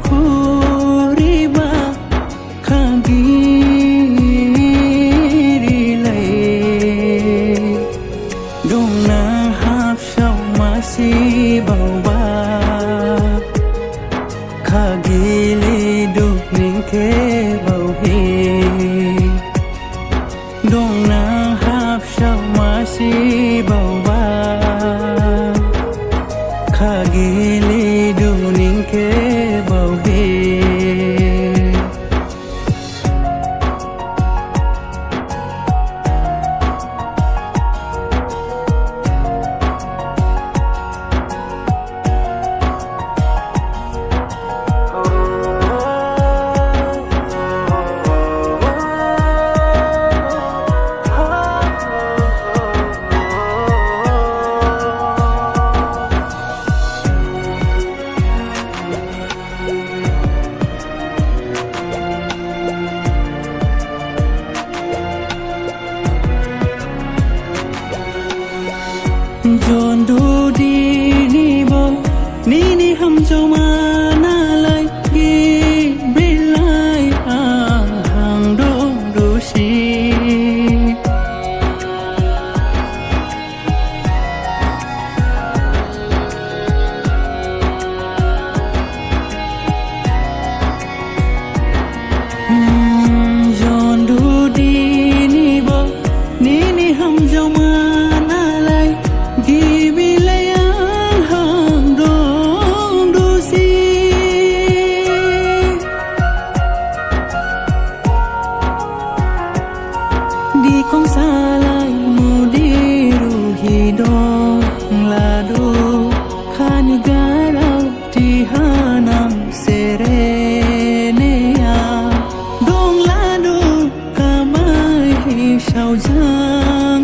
khuriba khagiri lay dong na hap shaw masi bawa khagili duk ning ke bau hi dong na hap shaw masi bawa khagili duk ning ke bau hi John do di ni bo ni ham jo ma na lai gi bilai hang do do si John do di ni bo ni ham jo ma di kong salai mu di ruhi dong ladu khani garau ti hanam serenea dong ladu kamai sao jang